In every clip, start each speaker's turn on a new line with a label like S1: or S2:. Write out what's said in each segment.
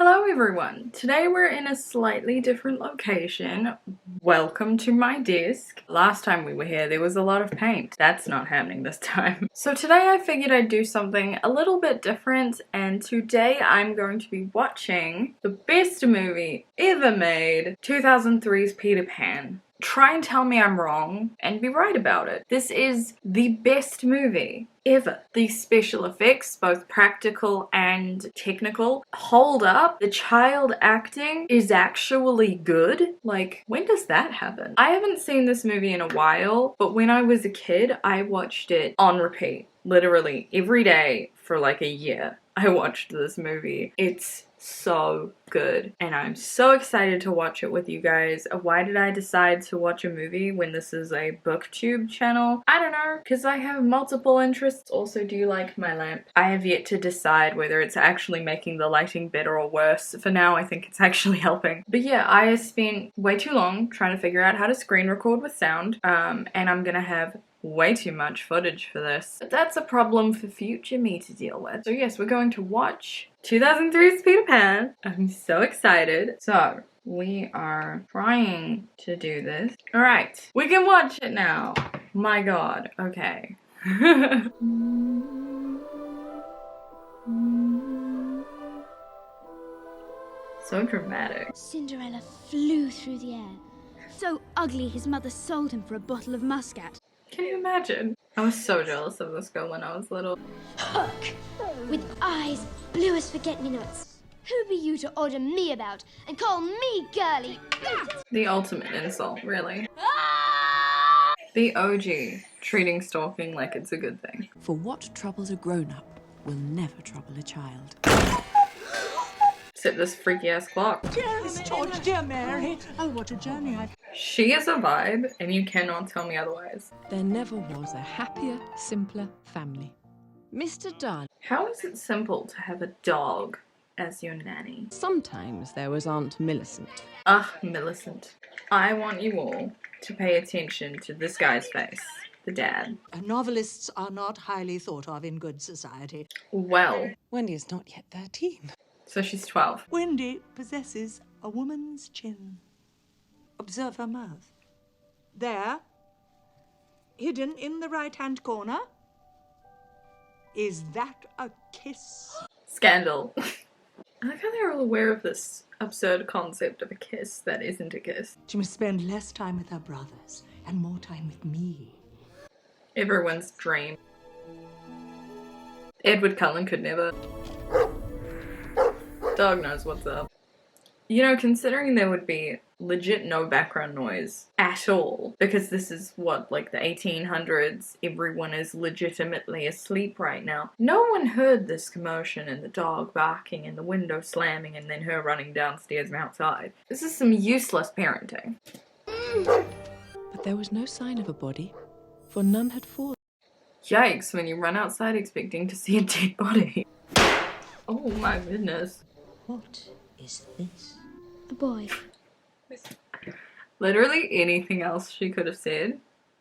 S1: Hello everyone! Today we're in a slightly different location. Welcome to my desk. Last time we were here there was a lot of paint. That's not happening this time. So today I figured I'd do something a little bit different, and today I'm going to be watching the best movie ever made, 2003's Peter Pan. Try and tell me I'm wrong and be right about it. This is the best movie ever. The special effects, both practical and technical, hold up. The child acting is actually good. Like, when does that happen? I haven't seen this movie in a while, but when I was a kid, I watched it on repeat. Literally every day for like a year. I watched this movie. It's so good and I'm so excited to watch it with you guys. Why did I decide to watch a movie when this is a booktube channel? I don't know, because I have multiple interests. Also, do you like my lamp? I have yet to decide whether it's actually making the lighting better or worse. For now I think it's actually helping. But yeah, I spent way too long trying to figure out how to screen record with sound, and I'm gonna have way too much footage for this. But that's a problem for future me to deal with. So yes, we're going to watch 2003's Peter Pan. I'm so excited. So we are trying to do this. Alright, we can watch it now. My god, okay. So dramatic.
S2: Cinderella flew through the air. So ugly his mother sold him for a bottle of muscat.
S1: Can you imagine? I was so jealous of this girl when I was little.
S2: Hook! With eyes blue as forget-me-nots. Who be you to order me about and call me girly?
S1: The ultimate insult, really. The OG, treating stalking like it's a good thing.
S3: For what troubles a grown-up will never trouble a child.
S1: Except this freaky ass clock.
S4: Dear Miss George, dear Mary. Oh, what a journey I've...
S1: She is a vibe, and you cannot tell me otherwise.
S3: There never was a happier, simpler family. Mr. Darling.
S1: How is it simple to have a dog as your nanny?
S3: Sometimes there was Aunt Millicent.
S1: Ugh, Millicent. I want you all to pay attention to this guy's face. The dad.
S4: Novelists are not highly thought of in good society.
S1: Well.
S3: Wendy is not yet 13.
S1: So she's 12.
S4: Wendy possesses a woman's chin. Observe her mouth. There, hidden in the right-hand corner. Is that a kiss?
S1: Scandal. I like how they're all aware of this absurd concept of a kiss that isn't a kiss.
S4: She must spend less time with her brothers and more time with me.
S1: Everyone's dream. Edward Cullen could never. Dog knows what's up. You know, considering there would be legit no background noise at all, because this is what, like the 1800s, everyone is legitimately asleep right now. No one heard this commotion and the dog barking and the window slamming and then her running downstairs and outside. This is some useless parenting.
S3: But there was no sign of a body, for none had fallen.
S1: Yikes, when you run outside expecting to see a dead body. Oh my goodness.
S4: What is this?
S2: A boy.
S1: Literally anything else she could have said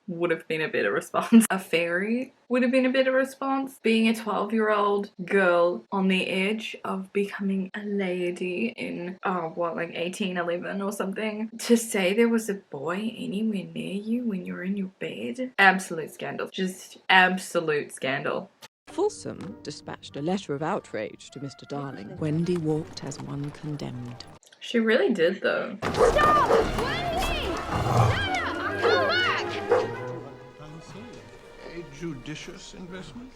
S1: would have been a better response. A fairy would have been a better response. Being a 12-year-old girl on the edge of becoming a lady in, what, like 1811 or something. To say there was a boy anywhere near you when you're in your bed? Absolute scandal. Just absolute scandal.
S3: Folsom dispatched a letter of outrage to Mr. Darling. Wendy walked as one condemned.
S1: She really did, though.
S2: Stop! Wendy! Nana! Come back!
S5: A judicious investment?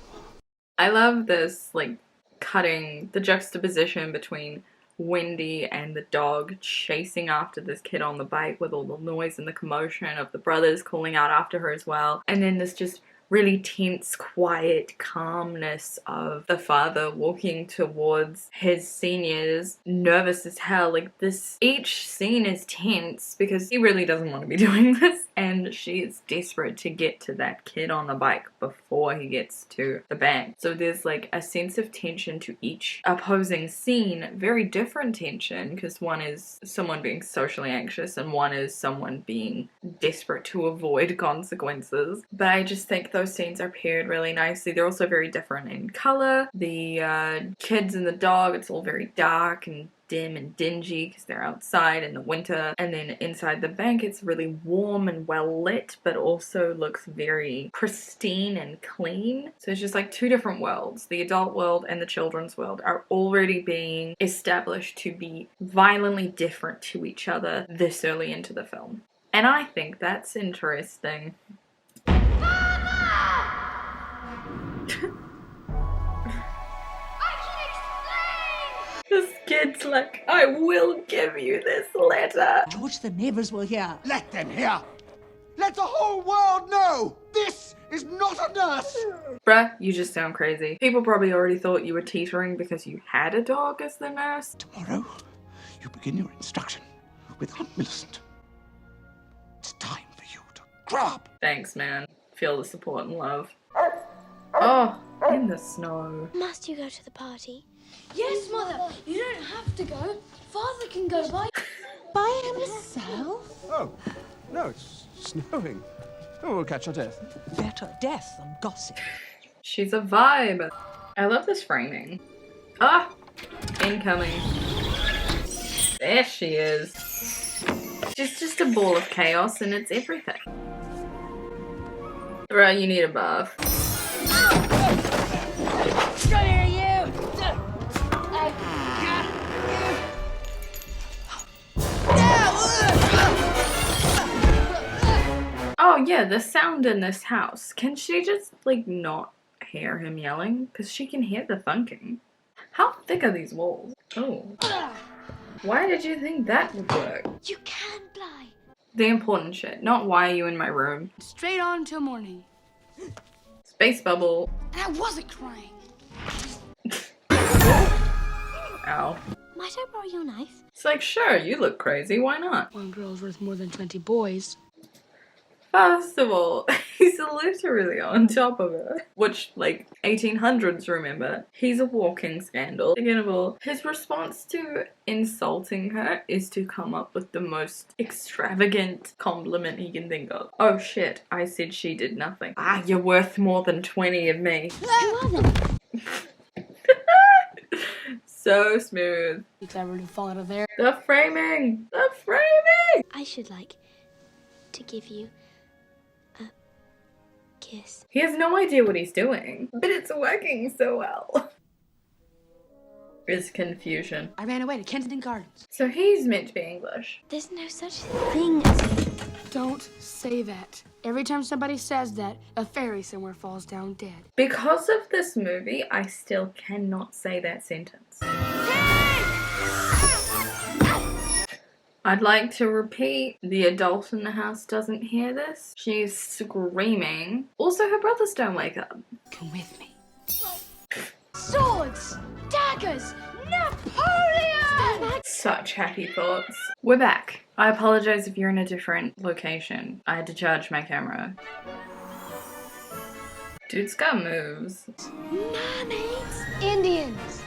S1: I love this, like, cutting the juxtaposition between Wendy and the dog chasing after this kid on the bike with all the noise and the commotion of the brothers calling out after her as well. And then this just really tense, quiet calmness of the father walking towards his seniors, nervous as hell. Like this, each scene is tense because he really doesn't want to be doing this, and she is desperate to get to that kid on the bike before he gets to the bank. So there's like a sense of tension to each opposing scene, very different tension, because one is someone being socially anxious and one is someone being desperate to avoid consequences. But I just think those those scenes are paired really nicely. They're also very different in color. The kids and the dog, it's all very dark and dim and dingy because they're outside in the winter, and then inside the bank it's really warm and well lit, but also looks very pristine and clean. So it's just like two different worlds. The adult world and the children's world are already being established to be violently different to each other this early into the film, and I think that's interesting. This kid's like, I will give you this letter.
S4: George, the neighbors will hear.
S5: Let them hear! Let the whole world know! This is not a nurse!
S1: Bruh, you just sound crazy. People probably already thought you were teetering because you had a dog as the nurse.
S5: Tomorrow, you begin your instruction with Aunt Millicent. It's time for you to grow up.
S1: Thanks, man. Feel the support and love. Oh, in the snow.
S2: Must you go to the party?
S6: Yes, Mother. You don't have to go. Father can go by himself.
S7: Oh, no, it's snowing. Oh, we'll catch our death.
S4: Better death than gossip.
S1: She's a vibe. I love this framing. Ah! Incoming. There she is. She's just a ball of chaos and it's everything. Bruh, you need a bath.
S6: Come here, you!
S1: Oh yeah, the sound in this house. Can she just, like, not hear him yelling? Because she can hear the thunking. How thick are these walls? Oh. Why did you think that would work?
S2: You can fly.
S1: The important shit, not why are you in my room.
S6: Straight on till morning.
S1: Space bubble.
S6: And I wasn't crying.
S1: Ow.
S2: Might I borrow your knife?
S1: It's like, sure, you look crazy, why not?
S6: One girl's worth more than 20 boys.
S1: First of all, he's literally on top of her. Which, like, 1800s, remember? He's a walking scandal. Second of all, his response to insulting her is to come up with the most extravagant compliment he can think of. Oh shit, I said she did nothing. Ah, you're worth more than 20 of me.
S2: Who are they?
S1: So smooth.
S6: You clever to fall out of there.
S1: The framing! The framing!
S2: I should like to give you a kiss.
S1: He has no idea what he's doing, but it's working so well. It's confusion.
S6: I ran away to Kensington Gardens.
S1: So he's meant to be English.
S2: There's no such thing as a...
S6: Don't say that. Every time somebody says that, a fairy somewhere falls down dead.
S1: Because of this movie, I still cannot say that sentence. I'd like to repeat, the adult in the house doesn't hear this. She's screaming. Also, her brothers don't wake up.
S6: Come with me.
S2: Swords! Daggers! Napoleon!
S1: Such happy thoughts. We're back. I apologize if you're in a different location. I had to charge my camera. Dude's got moves.
S2: Mermaids!
S6: Indians!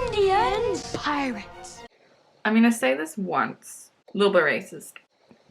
S2: Indians!
S6: Pirates!
S1: I'm gonna say this once. A little bit racist.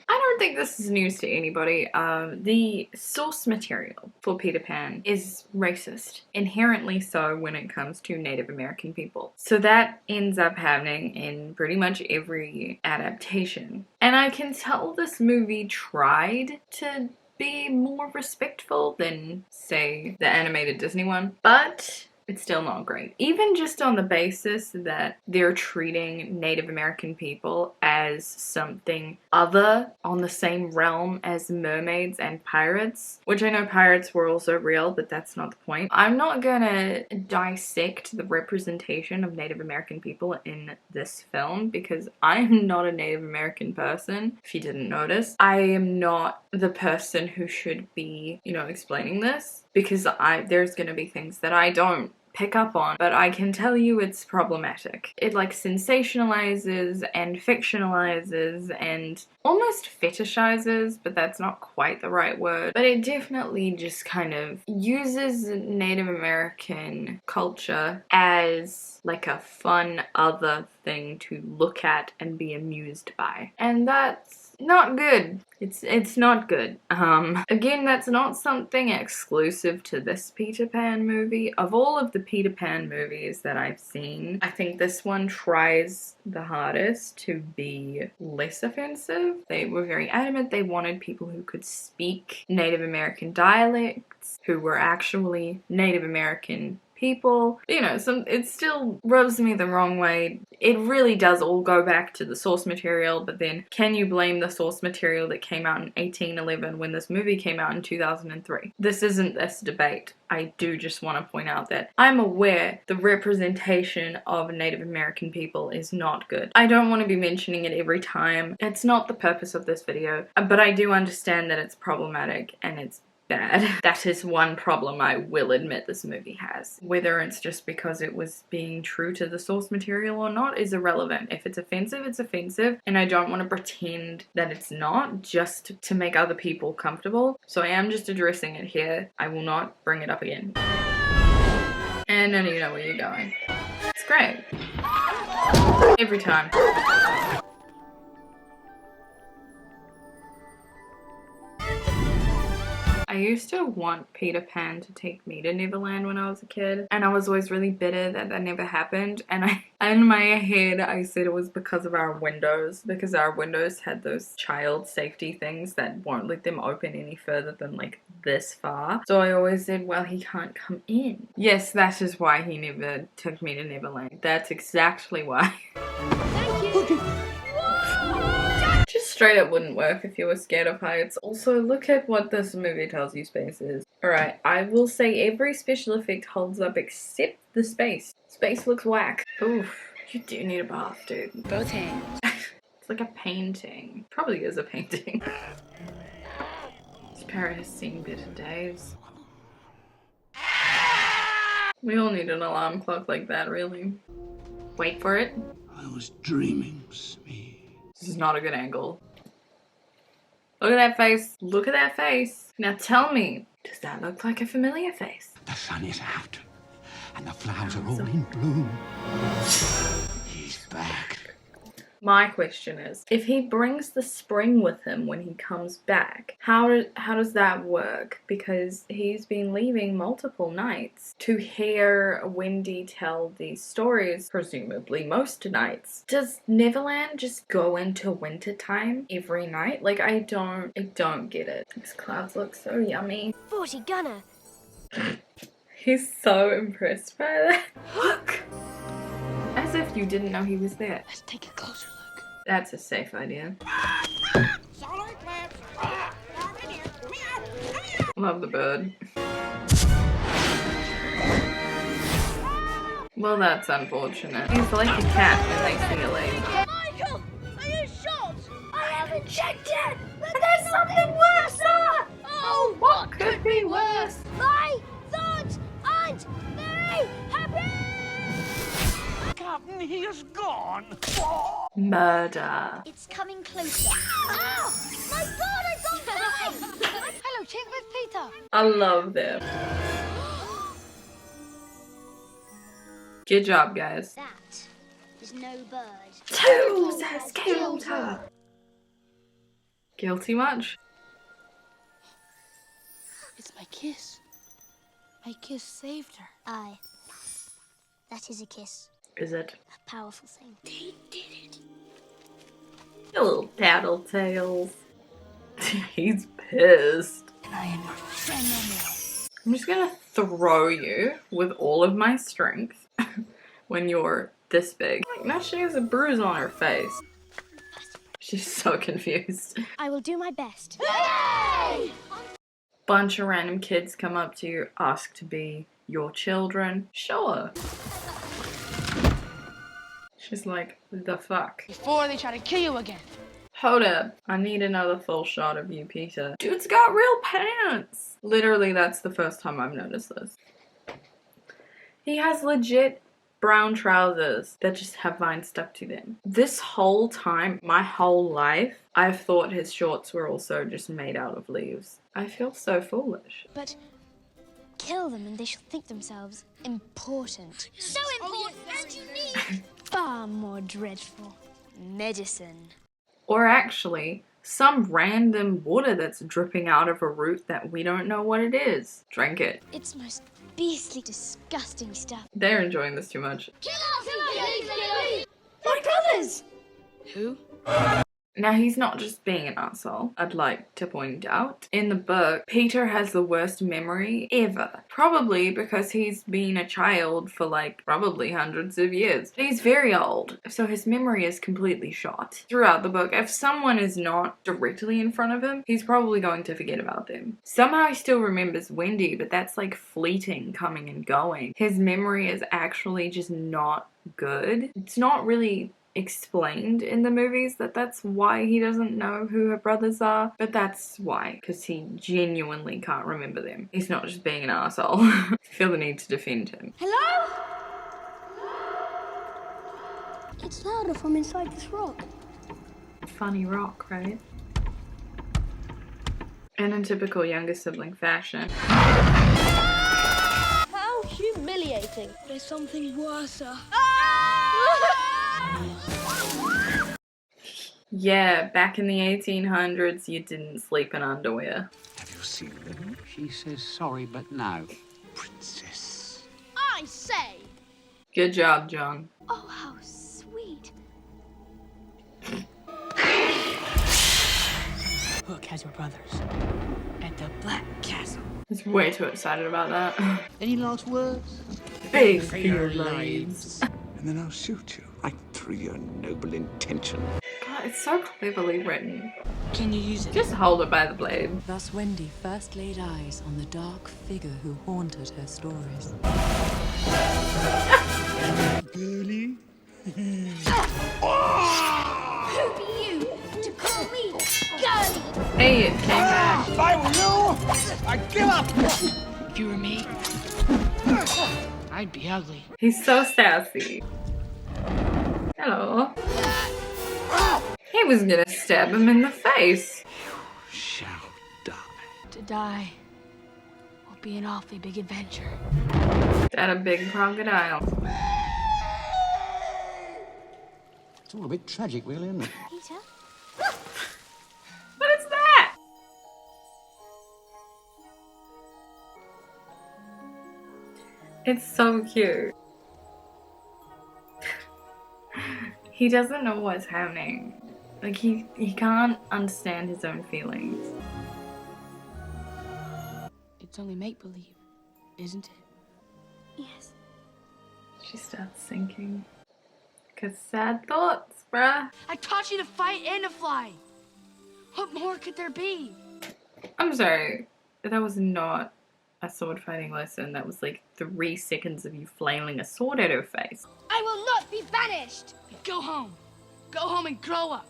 S1: I don't think this is news to anybody. The source material for Peter Pan is racist. Inherently so when it comes to Native American people. So that ends up happening in pretty much every adaptation. And I can tell this movie tried to be more respectful than, say, the animated Disney one. But it's still not great. Even just on the basis that they're treating Native American people as something other on the same realm as mermaids and pirates, which I know pirates were also real, but that's not the point. I'm not gonna dissect the representation of Native American people in this film because I'm not a Native American person, if you didn't notice. I am not the person who should be, you know, explaining this because there's gonna be things that I don't pick up on, but I can tell you it's problematic. It like sensationalizes and fictionalizes and almost fetishizes, but that's not quite the right word. But it definitely just kind of uses Native American culture as like a fun other thing thing to look at and be amused by. And that's not good. It's not good. Again, that's not something exclusive to this Peter Pan movie. Of all of the Peter Pan movies that I've seen, I think this one tries the hardest to be less offensive. They were very adamant they wanted people who could speak Native American dialects, who were actually Native American people. You know, it still rubs me the wrong way. It really does all go back to the source material, but then can you blame the source material that came out in 1811 when this movie came out in 2003? This isn't this debate. I do just want to point out that I'm aware the representation of Native American people is not good. I don't want to be mentioning it every time. It's not the purpose of this video, but I do understand that it's problematic and it's bad. That is one problem I will admit this movie has. Whether it's just because it was being true to the source material or not is irrelevant. If it's offensive, it's offensive, and I don't want to pretend that it's not just to make other people comfortable. So I am just addressing it here. I will not bring it up again. And none of you know where you're going. It's great. Every time. I used to want Peter Pan to take me to Neverland when I was a kid, and I was always really bitter that that never happened. And in my head I said it was because of our windows, because our windows had those child safety things that won't let them open any further than like this far. So I always said, well, he can't come in. Yes, that is why he never took me to Neverland. That's exactly why.
S2: Thank you.
S1: Just straight up wouldn't work if you were scared of heights. Also, look at what this movie tells you space is. Alright, I will say every special effect holds up except the space. Space looks whack. Oof, you do need a bath, dude.
S6: Both hands.
S1: It's like a painting. Probably is a painting. This parrot has seen better days. We all need an alarm clock like that, really. Wait for it.
S5: I was dreaming, Smee.
S1: This is not a good angle. Look at that face. Look at that face. Now tell me, does that look like a familiar face?
S5: The sun is out, and the flowers are all in bloom. He's back.
S1: My question is, if he brings the spring with him when he comes back, how does that work? Because he's been leaving multiple nights to hear Wendy tell these stories, presumably most nights. Does Neverland just go into winter time every night? Like, I don't get it. These clouds look so yummy.
S2: 40 gunner.
S1: He's so impressed by that. Look! As if you didn't know he was there.
S6: Let's take a closer look.
S1: That's a safe idea. Love the bird. Well, that's unfortunate. He's like a cat when they see a lady.
S6: Michael, are you shot?
S2: I haven't checked yet, but there's something worse, sir!
S6: Oh, what could be worse?
S2: My thoughts aren't very happy!
S5: Captain, he is gone.
S1: Murder.
S2: It's coming closer. Ah! My God, I got blind!
S6: Hello, Chick with Peter.
S1: I love them. Good job, guys.
S2: That is no bird.
S1: Toodles has killed her. Guilty much?
S6: It's my kiss. My kiss saved her.
S2: Aye. That is a kiss.
S1: Is it?
S2: A powerful thing. They did it.
S1: You little tattletales. He's pissed.
S6: And I am your friend no more.
S1: I'm just gonna throw you with all of my strength when you're this big. Like, now she has a bruise on her face. She's so confused.
S2: I will do my best.
S1: Bunch of random kids come up to you, ask to be your children. Sure. She's like, the fuck?
S6: Before they try to kill you again.
S1: Hold up. I need another full shot of you, Peter. Dude's got real pants. Literally, that's the first time I've noticed this. He has legit brown trousers that just have vines stuck to them. This whole time, my whole life, I've thought his shorts were also just made out of leaves. I feel so foolish.
S2: But kill them and they shall think themselves important. So important and unique! far more dreadful. Medicine.
S1: Or actually, some random water that's dripping out of a root that we don't know what it is. Drink it.
S2: It's most beastly, disgusting stuff.
S1: They're enjoying this too much.
S2: Kill us! My brothers!
S3: Who?
S1: Now, he's not just being an asshole, I'd like to point out. In the book, Peter has the worst memory ever. Probably because he's been a child for like probably hundreds of years. He's very old, so his memory is completely shot. Throughout the book, if someone is not directly in front of him, he's probably going to forget about them. Somehow he still remembers Wendy, but that's like fleeting, coming and going. His memory is actually just not good. It's not really explained in the movies that that's why he doesn't know who her brothers are, but that's why, because he genuinely can't remember them. He's not just being an asshole. I feel the need to defend him.
S2: Hello? It's louder from inside this rock.
S1: Funny rock, right? And in typical younger sibling fashion.
S6: How humiliating. There's something worse.
S1: Yeah, back in the 1800s, you didn't sleep in underwear.
S5: Have you seen them? She says sorry, but no. Princess.
S6: I say.
S1: Good job, John.
S2: Oh, how sweet.
S8: Hook has your brothers at the Black Castle.
S1: He's way too excited about that.
S5: Any last words?
S1: Big for your lives.
S5: And then I'll shoot you right through your noble intention.
S1: God, it's so cleverly written.
S8: Can you use it?
S1: Just hold it by the blade.
S3: Thus Wendy first laid eyes on the dark figure who haunted her stories.
S5: Girlie?
S2: Who be you to call me girlie?
S1: Hey, it came back.
S7: If I were you, I'd give up.
S8: If you were me, I'd be ugly.
S1: He's so sassy. Hello. He was gonna stab him in the face.
S5: Shall die.
S8: To die will be an awfully big adventure.
S1: That a big crocodile.
S5: It's all a bit tragic, really, isn't it?
S2: Peter?
S1: What is that? It's so cute. He doesn't know what's happening. Like, he can't understand his own feelings.
S8: It's only make-believe, isn't it?
S2: Yes.
S1: She starts sinking. 'Cause sad thoughts, bruh.
S8: I taught you to fight and to fly. What more could there be?
S1: I'm sorry. That was not a sword fighting lesson. That was like 3 seconds of you flailing a sword at her face.
S2: I will not be banished.
S8: Go home. Go home and grow up.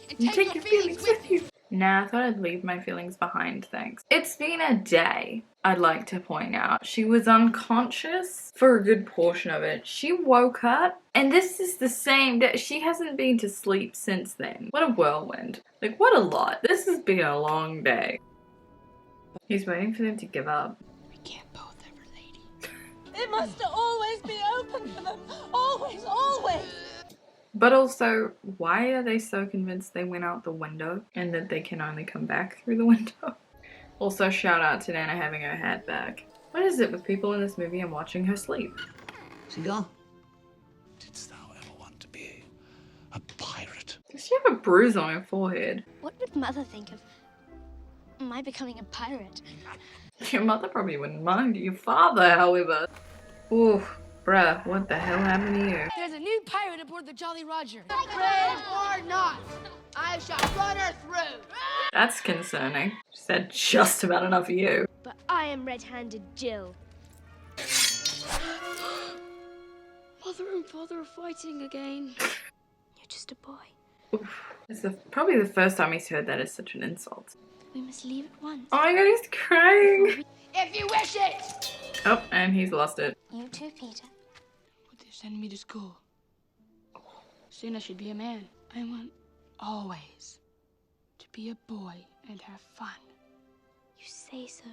S8: And
S1: You
S8: take your feelings with you.
S1: Nah, I thought I'd leave my feelings behind, thanks. It's been a day, I'd like to point out. She was unconscious for a good portion of it. She woke up, and this is the same day. She hasn't been to sleep since then. What a whirlwind. Like, what a lot. This has been a long day. He's waiting for them to give up.
S8: We can't both ever, lady.
S6: It must always be open for them. Always, always.
S1: But also, why are they so convinced they went out the window and that they can only come back through the window? Also, shout out to Nana having her hat back. What is it with people in this movie and watching her sleep?
S5: Cigar? Didst thou ever want to be a pirate?
S1: Does she have a bruise on her forehead?
S2: What would Mother think of my becoming a pirate?
S1: Your mother probably wouldn't mind. Your father, however. Ooh, bruh, what the hell happened to you?
S8: There's a new pirate aboard the Jolly Roger.
S6: Brave or not, I shall run her through.
S1: That's concerning. She said just about enough of you.
S2: But I am red-handed Jill.
S8: Mother and father are fighting again.
S2: You're just a boy.
S1: Oof. It's probably the first time he's heard that as such an insult.
S2: We must leave at once.
S1: Oh my god, he's crying.
S6: If you wish it.
S1: Oh, and he's lost it.
S2: You too, Peter.
S8: Would they send me to school? Soon I should be a man. I want always to be a boy and have fun.
S2: You say so,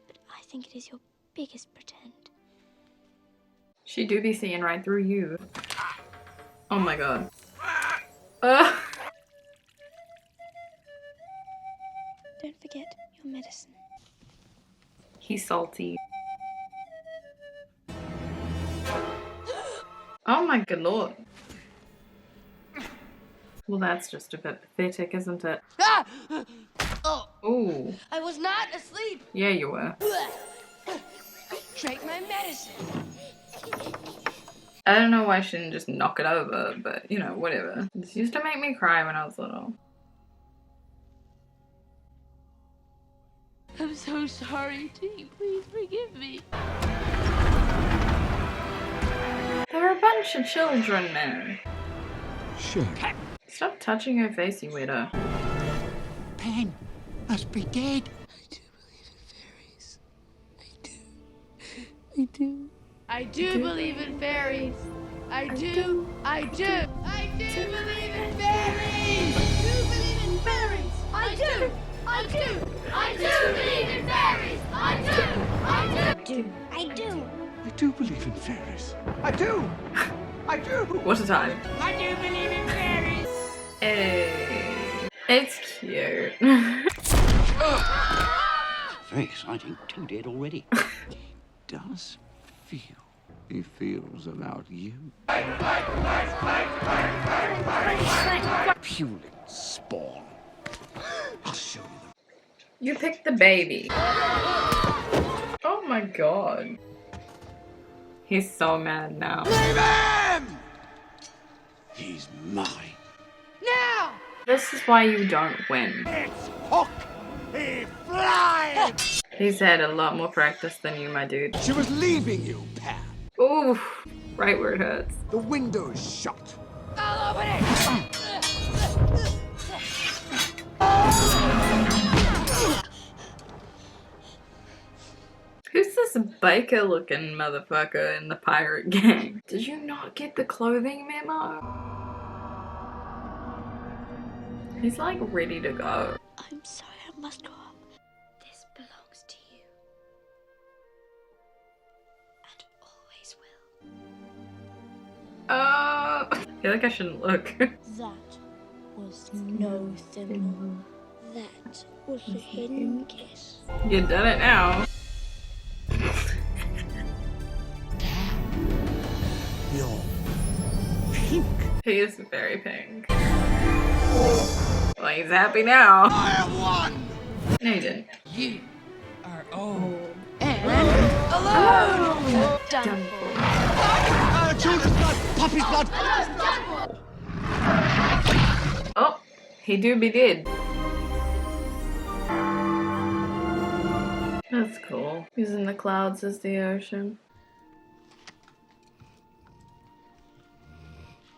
S2: but I think it is your biggest pretend.
S1: She do be seeing right through you. Oh my god.
S2: Don't forget your medicine.
S1: He's salty. Oh my good lord. Well, that's just a bit pathetic, isn't it?
S8: Ah! Oh,
S1: Ooh.
S8: I was not asleep.
S1: Yeah, you were.
S8: Drank my medicine.
S1: I don't know why she didn't just knock it over, but you know, whatever. This used to make me cry when I was little.
S8: I'm so sorry, T. Please forgive me.
S1: There are a bunch of children there.
S5: Sure.
S1: Stop touching her face, you weirdo.
S5: Pen must be dead.
S8: I do. I do believe in fairies. I do. I do. I do believe in fairies. I do believe in fairies. I do. I do. I do believe in fairies. I do.
S2: I do.
S5: I do believe in fairies. I do. I do.
S1: What a time.
S8: I do believe in fairies.
S1: Hey. It's cute.
S9: Very exciting. 2 dead already.
S5: Does feel. He feels about you. Puling spawn. I'll show you them.
S1: You picked the baby. Oh my god. He's so mad now.
S5: Leave him! He's mine.
S8: Now!
S1: This is why you don't win.
S5: It's Hook. He flies!
S1: He's had a lot more practice than you, my dude.
S5: She was leaving you, Pam.
S1: Ooh, right where it hurts.
S5: The window's shut.
S8: I'll open it!
S1: Who's this biker looking motherfucker in the pirate gang? Did you not get the clothing memo? He's like ready to go.
S2: I'm sorry, I must go up. This belongs to you. And always will.
S1: I feel like I shouldn't look.
S2: That was no thimble. That was a hidden kiss.
S1: You done it now.
S5: You're pink.
S1: He is very pink. Well, he's happy now.
S5: I have won.
S1: No, he didn't.
S8: You are old and alone.
S1: Done for.
S5: Children's blood. Puppy's blood.
S1: Oh, he do be did. That's cool. Using the clouds as the ocean.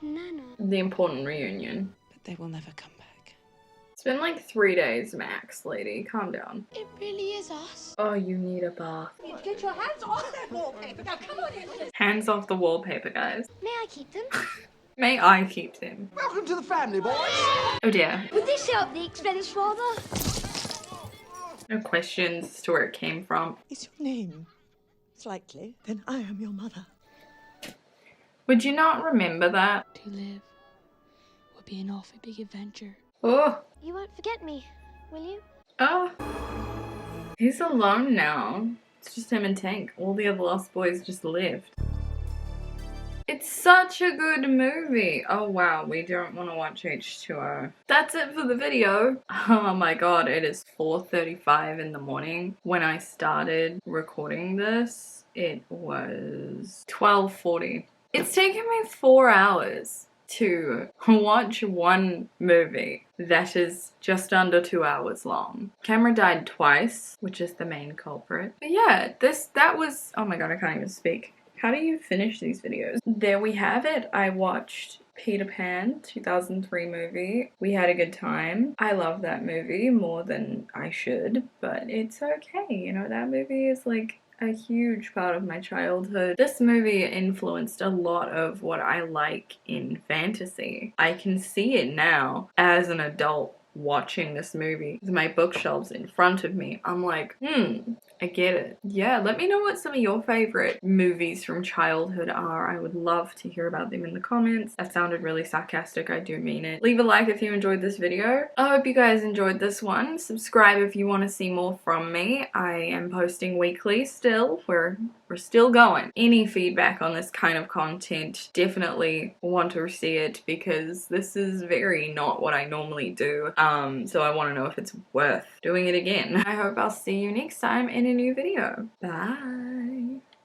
S2: Nana.
S1: The important reunion.
S3: But they will never come back.
S1: It's been like 3 days max, lady. Calm down.
S2: It really is us.
S1: Oh, you need a bath.
S4: Get your hands off that wallpaper. Now, come on in.
S1: Hands off the wallpaper, guys.
S2: May I keep them?
S1: May I keep them?
S5: Welcome to the family, boys.
S1: Oh dear.
S2: Would this help the expense, Father?
S1: No questions as to where it came from.
S4: Is your name slightly? Then I am your mother.
S1: Would you not remember that?
S8: To live would be an awfully big adventure.
S1: Oh,
S2: You won't forget me, will you?
S1: oh. He's alone now. It's just him and Tank. All the other Lost Boys just left. It's such a good movie. Oh wow, we don't want to watch H2O. That's it for the video. Oh my god, it is 4:35 in the morning. When I started recording this, it was 12:40. It's taken me 4 hours to watch one movie that is just under 2 hours long. Camera died twice, which is the main culprit. But yeah, that was, oh my god, I can't even speak. How do you finish these videos? There we have it. I watched Peter Pan, 2003 movie. We had a good time. I love that movie more than I should, but it's okay. You know, that movie is like a huge part of my childhood. This movie influenced a lot of what I like in fantasy. I can see it now as an adult watching this movie with my bookshelves in front of me. I'm like, I get it. Yeah, let me know what some of your favorite movies from childhood are. I would love to hear about them in the comments. That sounded really sarcastic, I do mean it. Leave a like if you enjoyed this video. I hope you guys enjoyed this one. Subscribe if you want to see more from me. I am posting weekly still. We're still going. Any feedback on this kind of content, definitely want to see it because this is very not what I normally do. So I want to know if it's worth doing it again. I hope I'll see you next time in a new video. Bye.